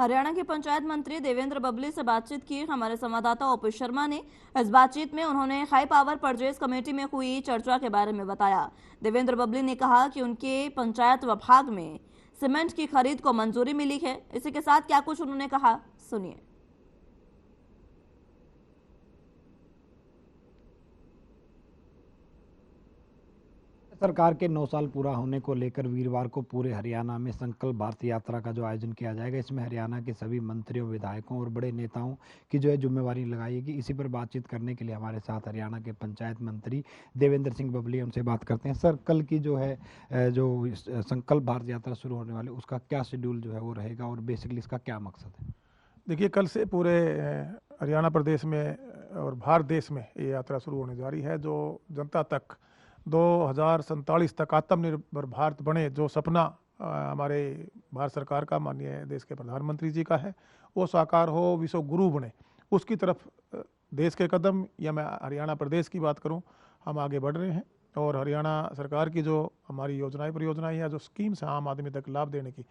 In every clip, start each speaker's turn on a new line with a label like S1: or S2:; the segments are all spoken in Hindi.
S1: हरियाणा के पंचायत मंत्री देवेंद्र बबली से बातचीत की हमारे संवाददाता ओपी शर्मा ने। इस बातचीत में उन्होंने हाई पावर परचेज कमेटी में हुई चर्चा के बारे में बताया। देवेंद्र बबली ने कहा कि उनके पंचायत विभाग में सीमेंट की खरीद को मंजूरी मिली है। इसी के साथ क्या कुछ उन्होंने कहा, सुनिए।
S2: सरकार के 9 साल पूरा होने को लेकर वीरवार को पूरे हरियाणा में संकल्प भारत यात्रा का जो आयोजन किया जाएगा, इसमें हरियाणा के सभी मंत्रियों, विधायकों और बड़े नेताओं की जो है जिम्मेवारी लगाएगी। इसी पर बातचीत करने के लिए हमारे साथ हरियाणा के पंचायत मंत्री देवेंद्र सिंह बबली, उनसे बात करते हैं। सर, कल की जो है जो संकल्प भारत यात्रा शुरू होने वाली, उसका क्या शेड्यूल जो है वो रहेगा और बेसिकली इसका क्या मकसद है?
S3: देखिए, कल से पूरे हरियाणा प्रदेश में और भारत देश में ये यात्रा शुरू होने जा रही है, जो जनता तक 2047 तक आत्मनिर्भर भारत बने, जो सपना हमारे भारत सरकार का, माननीय देश के प्रधानमंत्री जी का है, वो साकार हो, विश्व गुरु बने, उसकी तरफ देश के कदम, या मैं हरियाणा प्रदेश की बात करूं, हम आगे बढ़ रहे हैं। और हरियाणा सरकार की जो हमारी योजनाएं, परियोजनाएं या जो स्कीम्स हैं आम आदमी तक लाभ देने की,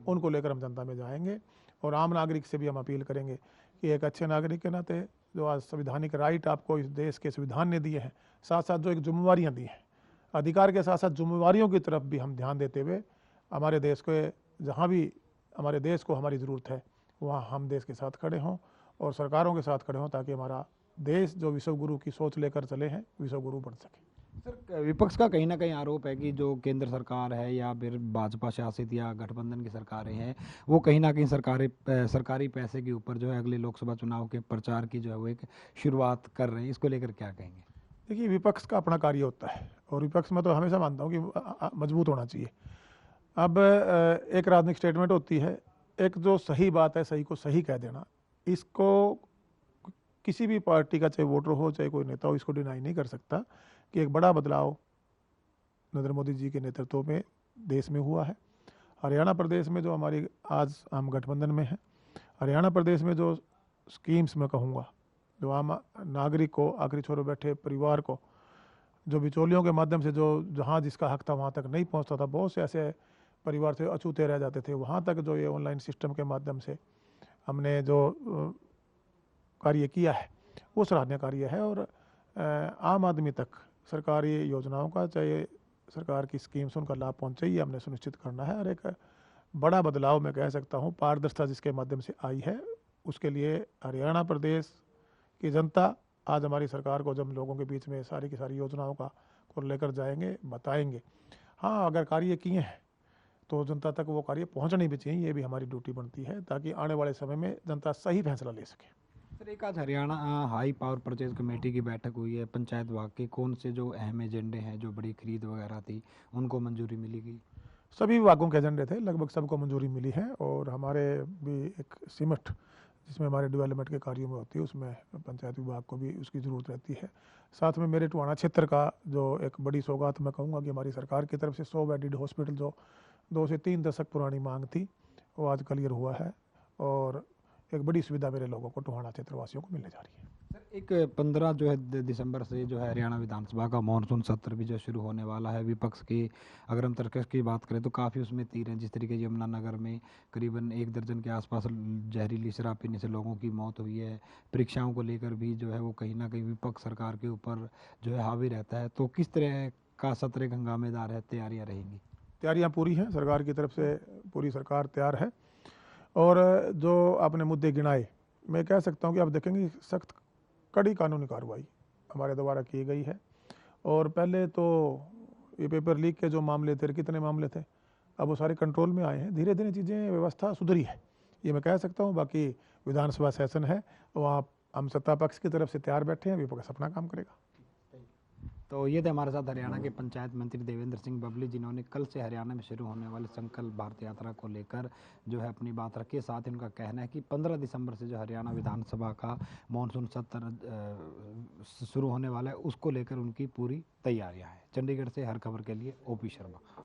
S3: उनको लेकर हम जनता में जाएंगे। और आम नागरिक से भी हम अपील करेंगे कि एक अच्छे नागरिक के नाते जो आज संवैधानिक राइट आपको इस देश के संविधान ने दिए हैं, साथ साथ जो एक जिम्मेवारियाँ दी हैं, अधिकार के साथ साथ जिम्मेवारियों की तरफ भी हम ध्यान देते हुए हमारे देश को, जहाँ भी हमारे देश को हमारी ज़रूरत है, वहाँ हम देश के साथ खड़े हों और सरकारों के साथ खड़े हों, ताकि हमारा देश जो विश्व गुरु की सोच लेकर चले हैं, विश्व गुरु बन सके।
S2: सर, विपक्ष का कहीं ना कहीं आरोप है कि जो केंद्र सरकार है या फिर भाजपा शासित या गठबंधन की सरकारें हैं, वो कहीं ना कहीं सरकारी पैसे के ऊपर जो है अगले लोकसभा चुनाव के प्रचार की जो है वो एक शुरुआत कर रहे हैं। इसको लेकर क्या कहेंगे?
S3: देखिए, विपक्ष का अपना कार्य होता है और विपक्ष में तो हमेशा मानता हूँ कि मजबूत होना चाहिए। अब एक राजनीतिक स्टेटमेंट होती है, एक जो सही बात है, सही को सही कह देना, इसको किसी भी पार्टी का, चाहे वोटर हो चाहे कोई नेता हो, इसको डिनाई नहीं कर सकता कि एक बड़ा बदलाव नरेंद्र मोदी जी के नेतृत्व में देश में हुआ है। हरियाणा प्रदेश में जो हमारी आज हम गठबंधन में हैं, हरियाणा प्रदेश में जो स्कीम्स मैं कहूँगा, जो आम नागरिक को, आखिरी छोर बैठे परिवार को, जो बिचौलियों के माध्यम से जो जहाँ जिसका हक था वहाँ तक नहीं पहुँचता था, बहुत से ऐसे परिवार से अछूते रह जाते थे, वहाँ तक जो ये ऑनलाइन सिस्टम के माध्यम से हमने जो कार्य किया है, वो सराहनीय कार्य है। और आम आदमी तक सरकारी योजनाओं का, चाहे सरकार की स्कीम्स, उनका लाभ पहुँचे, ये हमने सुनिश्चित करना है। और एक बड़ा बदलाव मैं कह सकता हूँ, पारदर्शिता जिसके माध्यम से आई है, उसके लिए हरियाणा प्रदेश की जनता आज हमारी सरकार को, जब लोगों के बीच में सारी की सारी योजनाओं का को लेकर जाएंगे, बताएंगे। हाँ, अगर कार्य किए हैं तो जनता तक वो कार्य पहुंचनी भी चाहिए, ये भी हमारी ड्यूटी बनती है, ताकि आने वाले समय में जनता सही फैसला ले सके।
S2: सर, एक आज Haryana high power purchase committee की बैठक हुई है। पंचायत विभाग के कौन से जो अहम एजेंडे हैं, जो बड़ी खरीद वगैरह थी, उनको मंजूरी मिली गई?
S3: सभी विभागों के एजेंडे थे, लगभग सबको मंजूरी मिली है। और हमारे भी एक सिमट जिसमें हमारे डेवलपमेंट के कार्यों में होती है, उसमें पंचायत विभाग को भी उसकी ज़रूरत रहती है। साथ में मेरे टुहाना क्षेत्र का जो एक बड़ी सौगात मैं कहूँगा कि हमारी सरकार की तरफ से 100 बेडेड हॉस्पिटल, जो 2 से 3 दशक पुरानी मांग थी, वो आज क्लियर हुआ है और एक बड़ी सुविधा मेरे लोगों को, टुहाना क्षेत्रवासियों को मिलने जा रही है।
S2: सर, एक 15 जो है दिसंबर से जो है हरियाणा विधानसभा का मानसून सत्र भी जो शुरू होने वाला है। विपक्ष की अगर हम तर्कश की बात करें तो काफ़ी उसमें तीर हैं। जिस तरीके यमुनानगर में करीबन 1 दर्जन के आसपास जहरीली शराब पीने से लोगों की मौत हुई है। परीक्षाओं को लेकर भी जो है वो कहीं ना कहीं विपक्ष सरकार के ऊपर जो है हावी रहता है। तो किस तरह का सत्र एक हंगामेदार है, तैयारियाँ रहेंगी?
S3: तैयारियाँ पूरी हैं, सरकार की तरफ से पूरी सरकार तैयार है। और जो आपने मुद्दे गिनाए, मैं कह सकता हूँ कि आप देखेंगे सख्त कड़ी कानूनी कार्रवाई हमारे द्वारा की गई है। और पहले तो ये पेपर लीक के जो मामले थे, कितने मामले थे, अब वो सारे कंट्रोल में आए हैं। धीरे धीरे चीज़ें, व्यवस्था सुधरी है, ये मैं कह सकता हूँ। बाकी विधानसभा सेशन है, वहाँ हम सत्ता पक्ष की तरफ से तैयार बैठे हैं, विपक्ष अपना काम करेगा।
S2: तो ये थे हमारे साथ हरियाणा के पंचायत मंत्री देवेंद्र सिंह बबली, जिन्होंने कल से हरियाणा में शुरू होने वाले संकल्प भारत यात्रा को लेकर जो है अपनी बात रखी। साथ ही उनका कहना है कि 15 दिसंबर से जो हरियाणा विधानसभा का मानसून सत्र शुरू होने वाला है, उसको लेकर उनकी पूरी तैयारियां हैं। चंडीगढ़ से हर खबर के लिए ओपी शर्मा।